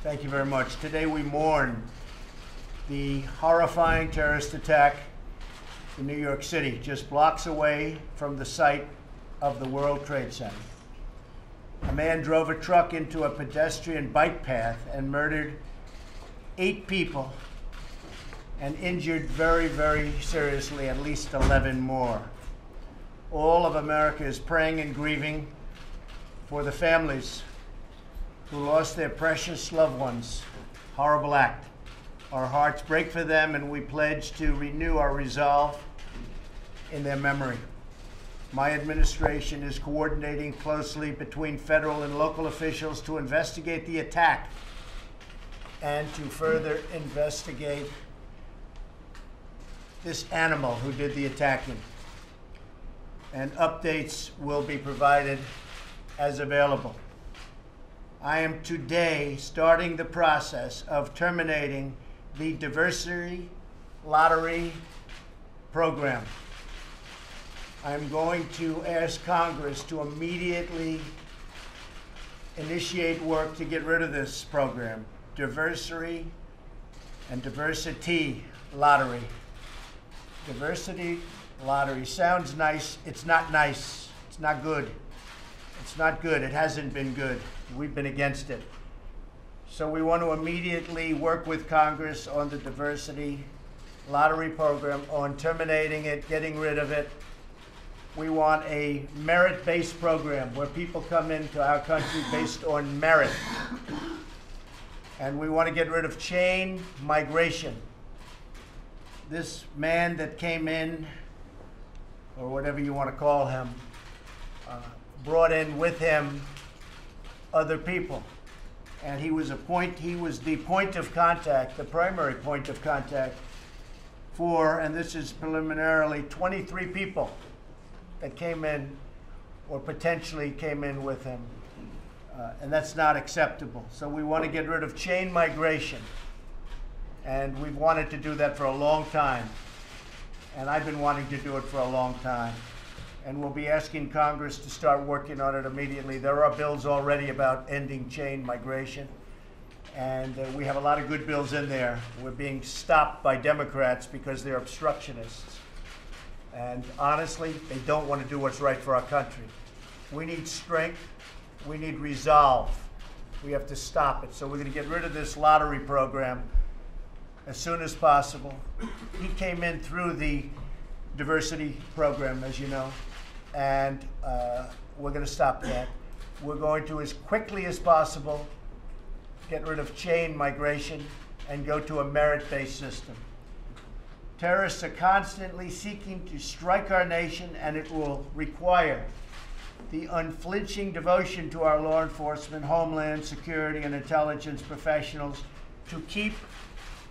Thank you very much. Today we mourn the horrifying terrorist attack in New York City, just blocks away from the site of the World Trade Center. A man drove a truck into a pedestrian bike path and murdered 8 people and injured very, very seriously at least 11 more. All of America is praying and grieving for the families who lost their precious loved ones. Horrible act. Our hearts break for them, and we pledge to renew our resolve in their memory. My administration is coordinating closely between federal and local officials to investigate the attack and to further investigate this animal who did the attacking. And updates will be provided as available. I am today starting the process of terminating the diversity lottery program. I'm going to ask Congress to immediately initiate work to get rid of this program. Diversity and diversity lottery. Diversity lottery sounds nice. It's not nice. It's not good. It's not good. It hasn't been good. We've been against it. So we want to immediately work with Congress on the diversity lottery program, on terminating it, getting rid of it. We want a merit-based program where people come into our country based on merit. And we want to get rid of chain migration. This man that came in, or whatever you want to call him, brought in with him other people. And he was the point of contact, the primary point of contact for, and this is preliminarily, 23 people that came in or potentially came in with him. And that's not acceptable. So we want to get rid of chain migration. And we've wanted to do that for a long time. And I've been wanting to do it for a long time. And we'll be asking Congress to start working on it immediately. There are bills already about ending chain migration. And we have a lot of good bills in there. We're being stopped by Democrats because they're obstructionists. And honestly, they don't want to do what's right for our country. We need strength. We need resolve. We have to stop it. So we're going to get rid of this lottery program as soon as possible. He came in through the diversity program, as you know, and we're going to stop that. We're going to, as quickly as possible, get rid of chain migration and go to a merit-based system. Terrorists are constantly seeking to strike our nation, and it will require the unflinching devotion to our law enforcement, homeland security, and intelligence professionals to keep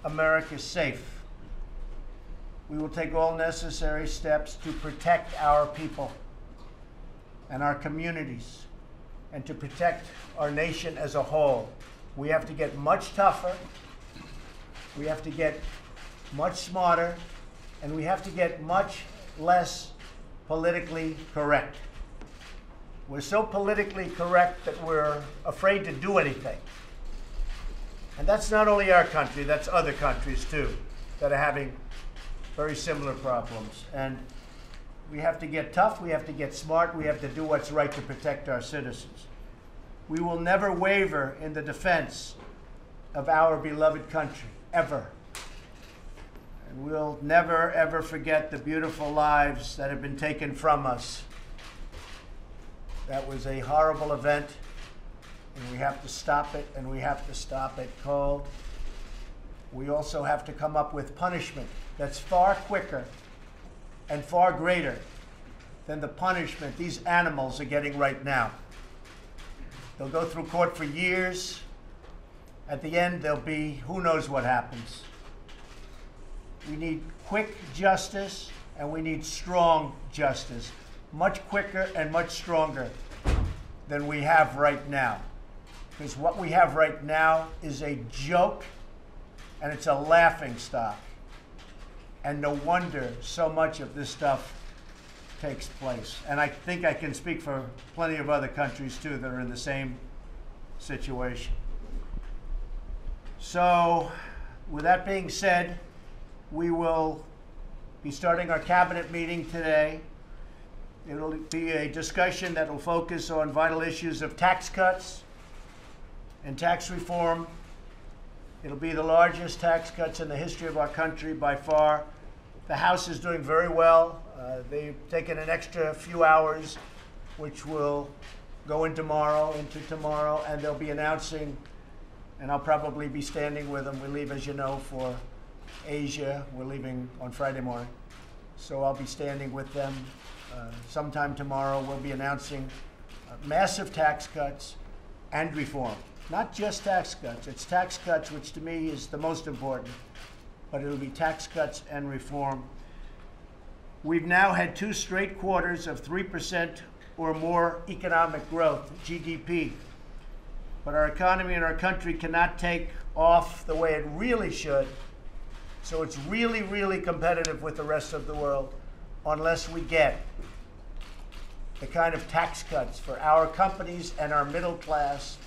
America safe. We will take all necessary steps to protect our people and our communities and to protect our nation as a whole. We have to get much tougher, we have to get much smarter, and we have to get much less politically correct. We're so politically correct that we're afraid to do anything. And that's not only our country, that's other countries too that are having very similar problems. And we have to get tough, we have to get smart, we have to do what's right to protect our citizens. We will never waver in the defense of our beloved country, ever. And we'll never, ever forget the beautiful lives that have been taken from us. That was a horrible event, and we have to stop it, and we have to stop it cold. We also have to come up with punishment that's far quicker and far greater than the punishment these animals are getting right now. They'll go through court for years. At the end, there'll be who knows what happens. We need quick justice, and we need strong justice, much quicker and much stronger than we have right now. Because what we have right now is a joke, and it's a laughing stock. And no wonder so much of this stuff takes place. And I think I can speak for plenty of other countries, too, that are in the same situation. So, with that being said, we will be starting our cabinet meeting today. It'll be a discussion that will focus on vital issues of tax cuts and tax reform. It'll be the largest tax cuts in the history of our country by far. The House is doing very well. They've taken an extra few hours, which will go into tomorrow, and they'll be announcing, and I'll probably be standing with them. We leave, as you know, for Asia. We're leaving on Friday morning. So I'll be standing with them sometime tomorrow. We'll be announcing massive tax cuts and reform. Not just tax cuts. It's tax cuts, which to me is the most important, but it'll be tax cuts and reform. We've now had 2 straight quarters of 3% or more economic growth, GDP. But our economy and our country cannot take off the way it really should. So it's really, really competitive with the rest of the world unless we get the kind of tax cuts for our companies and our middle class,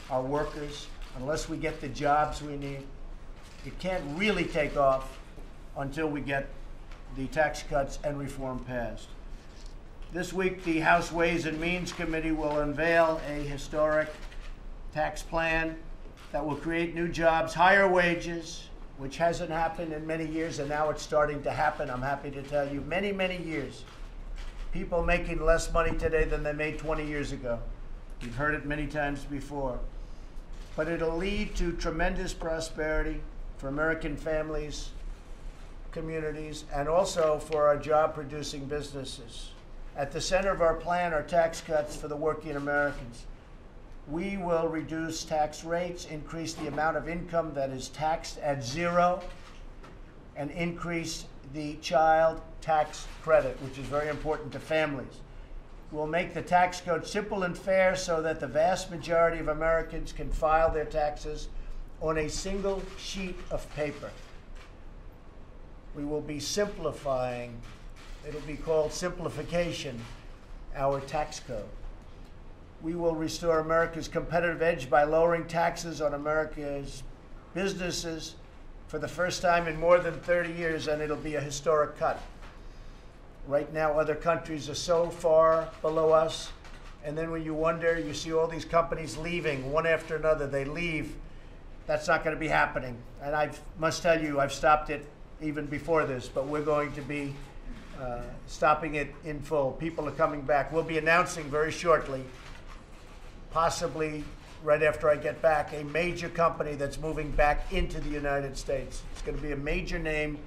our workers, unless we get the jobs we need. It can't really take off until we get the tax cuts and reform passed. This week, the House Ways and Means Committee will unveil a historic tax plan that will create new jobs, higher wages, which hasn't happened in many years, and now it's starting to happen. I'm happy to tell you, many, many years. People making less money today than they made 20 years ago. You've heard it many times before. But it'll lead to tremendous prosperity for American families, communities, and also for our job-producing businesses. At the center of our plan are tax cuts for the working Americans. We will reduce tax rates, increase the amount of income that is taxed at zero, and increase the child tax credit, which is very important to families. We'll make the tax code simple and fair so that the vast majority of Americans can file their taxes on a single sheet of paper. We will be simplifying, it'll be called simplification, our tax code. We will restore America's competitive edge by lowering taxes on America's businesses for the first time in more than 30 years, and it'll be a historic cut. Right now, other countries are so far below us, and then when you wonder, you see all these companies leaving, one after another, they leave. That's not going to be happening. And I must tell you, I've stopped it even before this, but we're going to be stopping it in full. People are coming back. We'll be announcing very shortly, possibly right after I get back, a major company that's moving back into the United States. It's going to be a major name.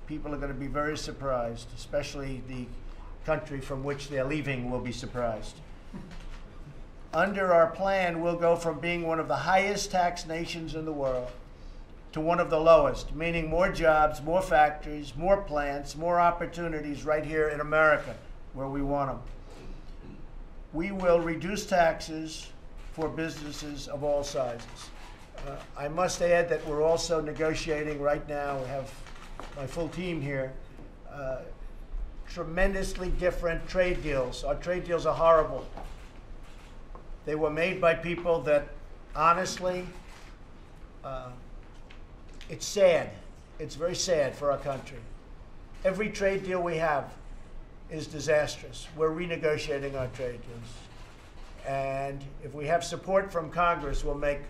People are going to be very surprised, especially the country from which they're leaving will be surprised. Under our plan, we'll go from being one of the highest taxed nations in the world to one of the lowest, meaning more jobs, more factories, more plants, more opportunities right here in America, where we want them. We will reduce taxes for businesses of all sizes. I must add that we're also negotiating right now, we have my full team here, tremendously different trade deals. Our trade deals are horrible. They were made by people that, honestly, it's sad. It's very sad for our country. Every trade deal we have is disastrous. We're renegotiating our trade deals. And if we have support from Congress, we'll make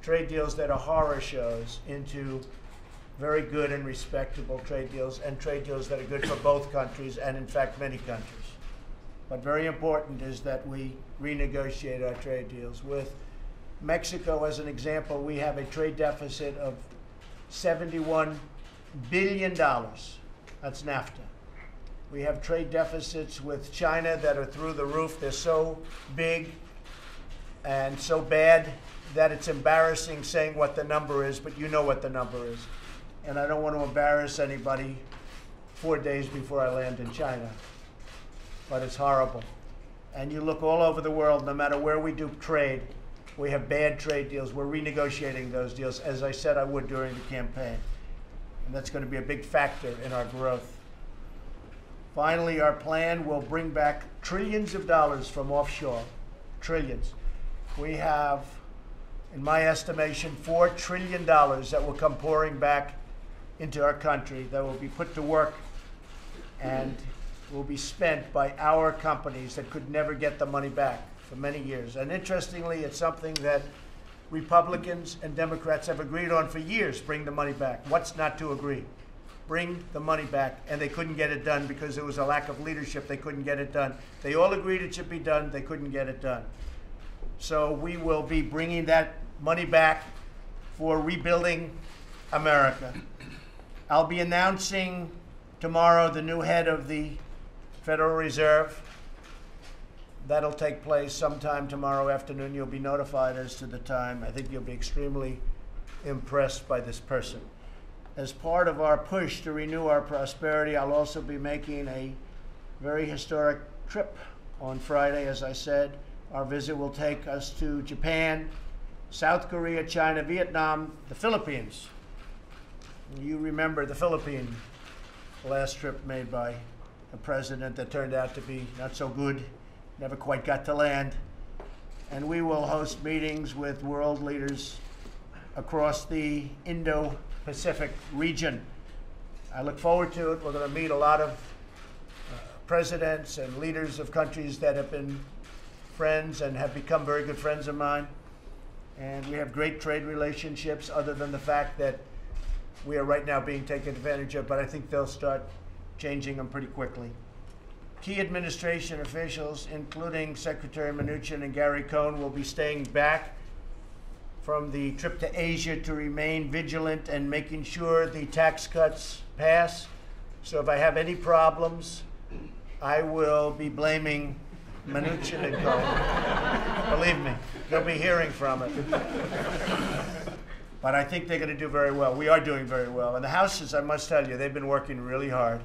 trade deals that are horror shows into very good and respectable trade deals, and trade deals that are good for both countries and, in fact, many countries. But very important is that we renegotiate our trade deals. With Mexico, as an example, we have a trade deficit of $71 billion. That's NAFTA. We have trade deficits with China that are through the roof. They're so big and so bad that it's embarrassing saying what the number is, but you know what the number is. And I don't want to embarrass anybody 4 days before I land in China. But it's horrible. And you look all over the world, no matter where we do trade, we have bad trade deals. We're renegotiating those deals, as I said I would during the campaign. And that's going to be a big factor in our growth. Finally, our plan will bring back trillions of dollars from offshore. Trillions. We have in my estimation, $4 trillion that will come pouring back into our country, that will be put to work and will be spent by our companies that could never get the money back for many years. And interestingly, it's something that Republicans and Democrats have agreed on for years: bring the money back. What's not to agree? Bring the money back. And they couldn't get it done because there was a lack of leadership. They couldn't get it done. They all agreed it should be done. They couldn't get it done. So we will be bringing that money back for rebuilding America. I'll be announcing tomorrow the new head of the Federal Reserve. That'll take place sometime tomorrow afternoon. You'll be notified as to the time. I think you'll be extremely impressed by this person. As part of our push to renew our prosperity, I'll also be making a very historic trip on Friday. As I said, our visit will take us to Japan, South Korea, China, Vietnam, the Philippines. You remember the Philippines, the last trip made by a president that turned out to be not so good, never quite got to land. And we will host meetings with world leaders across the Indo-Pacific region. I look forward to it. We're going to meet a lot of presidents and leaders of countries that have been friends and have become very good friends of mine. And we have great trade relationships, other than the fact that we are right now being taken advantage of, but I think they'll start changing them pretty quickly. Key administration officials, including Secretary Mnuchin and Gary Cohn, will be staying back from the trip to Asia to remain vigilant and making sure the tax cuts pass. So if I have any problems, I will be blaming Mnuchin and Cohn. Believe me, you'll be hearing from it. But I think they're going to do very well. We are doing very well. And the Houses, I must tell you, they've been working really hard.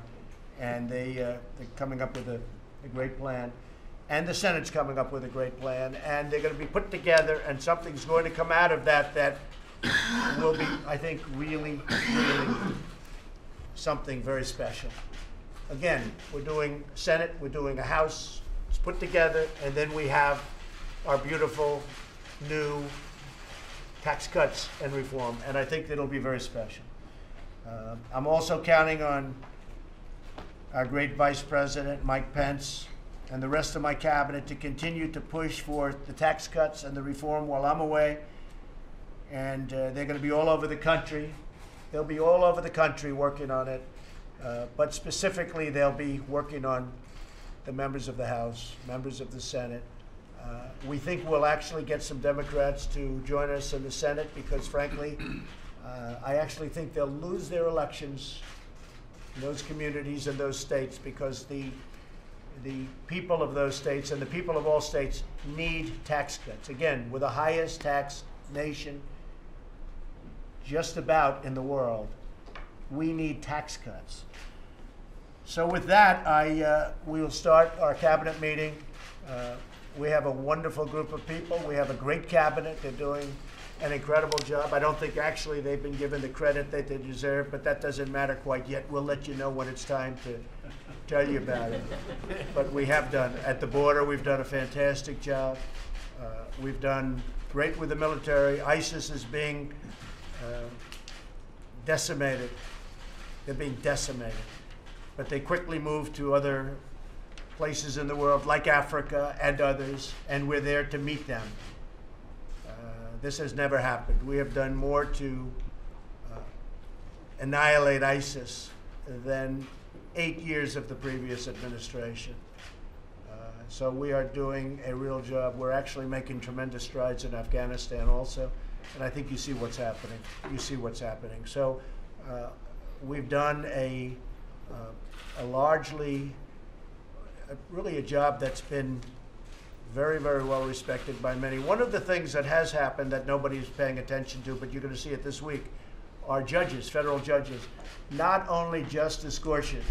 And they're coming up with a great plan. And the Senate's coming up with a great plan. And they're going to be put together, and something's going to come out of that that will be, I think, really, really something very special. Again, we're doing Senate, we're doing a House. It's put together, and then we have our beautiful new tax cuts and reform, and I think it'll be very special. I'm also counting on our great Vice President, Mike Pence, and the rest of my cabinet to continue to push for the tax cuts and the reform while I'm away. And they're going to be all over the country. They'll be all over the country working on it, but specifically they'll be working on the members of the House, members of the Senate. We think we'll actually get some Democrats to join us in the Senate because, frankly, I actually think they'll lose their elections in those communities and those states because the people of those states and the people of all states need tax cuts. Again, we're the highest tax nation just about in the world. We need tax cuts. So with that, we will start our cabinet meeting. We have a wonderful group of people. We have a great cabinet. They're doing an incredible job. I don't think actually they've been given the credit that they deserve, but that doesn't matter quite yet. We'll let you know when it's time to tell you about it. But we have done. At the border, we've done a fantastic job. We've done great with the military. ISIS is being decimated. They're being decimated. But they quickly moved to other places in the world, like Africa and others, and we're there to meet them. This has never happened. We have done more to annihilate ISIS than 8 years of the previous administration. So we are doing a real job. We're actually making tremendous strides in Afghanistan also, and I think you see what's happening. You see what's happening. So we've done a largely, really a job that's been very, very well respected by many. One of the things that has happened that nobody's paying attention to, but you're going to see it this week, are judges, federal judges. Not only Justice Gorsuch,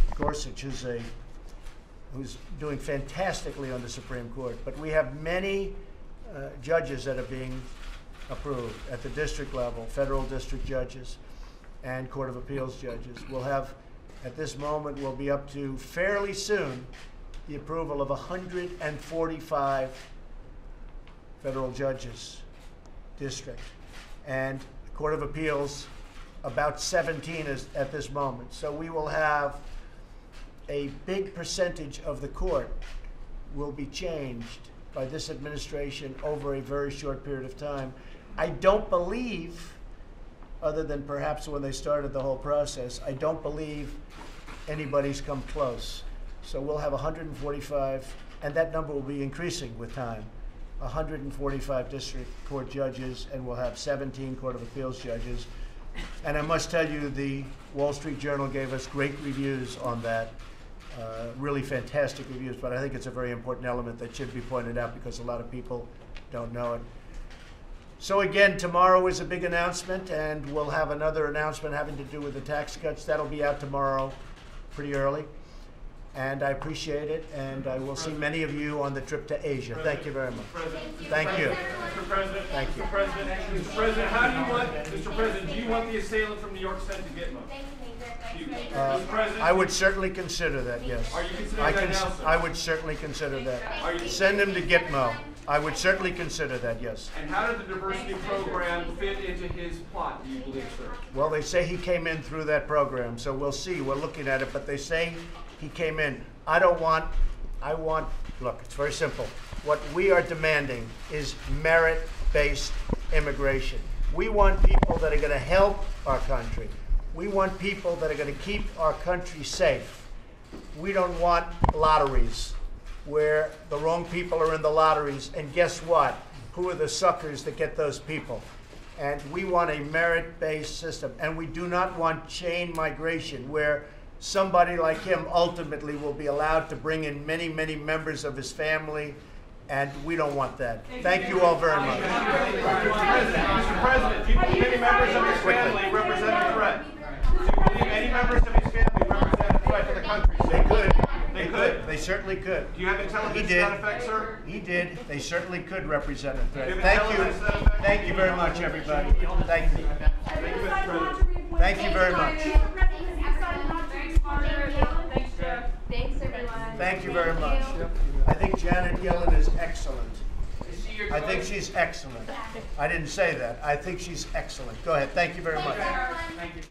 who's doing fantastically on the Supreme Court, but we have many judges that are being approved at the district level, federal district judges and Court of Appeals judges. We'll have, at this moment, we'll be up to fairly soon the approval of 145 federal judges district. And the Court of Appeals, about 17 is at this moment. So we will have a big percentage of the court will be changed by this administration over a very short period of time. I don't believe, other than perhaps when they started the whole process, I don't believe anybody's come close. So we'll have 145, and that number will be increasing with time, 145 district court judges, and we'll have 17 Court of Appeals judges. And I must tell you, the Wall Street Journal gave us great reviews on that, really fantastic reviews, but I think it's a very important element that should be pointed out because a lot of people don't know it. So again, tomorrow is a big announcement, and we'll have another announcement having to do with the tax cuts. That'll be out tomorrow pretty early. And I appreciate it, and I will see many of you on the trip to Asia. Thank you very much. Thank you. Mr. President, Thank you. Mr. President, how do you want, Mr. President, do you want the assailant from New York sent to Gitmo? Mr. President, I would certainly consider that, yes. Are you considering that now, sir? I would certainly consider that. Are you- Send him to Gitmo. I would certainly consider that, yes. And how did the diversity program fit into his plot, do you believe, sir? Well, they say he came in through that program, so we'll see. We're looking at it, but they say he came in. Look, it's very simple. What we are demanding is merit-based immigration. We want people that are going to help our country. We want people that are going to keep our country safe. We don't want lotteries where the wrong people are in the lotteries, and guess what? Who are the suckers that get those people? And we want a merit-based system, and we do not want chain migration where somebody like him ultimately will be allowed to bring in many, many members of his family, and we don't want that. Thank you all very much. Mr. President, do you believe any members of his family represent a threat? Do you believe any members of his family represent a threat to the country? They could. They could? They certainly could. Do you have intelligence to that effect, sir? He did. They certainly could represent a threat. Do you have Thank you. intelligence to that effect? Thank you very much, everybody. Thank you. Thank you, Mr. President. Thank you very much. Thanks, everyone. Thank you very much. I think Janet Yellen is excellent. I think she's excellent. I didn't say that. I think she's excellent. Go ahead. Thank you very much. Thank you.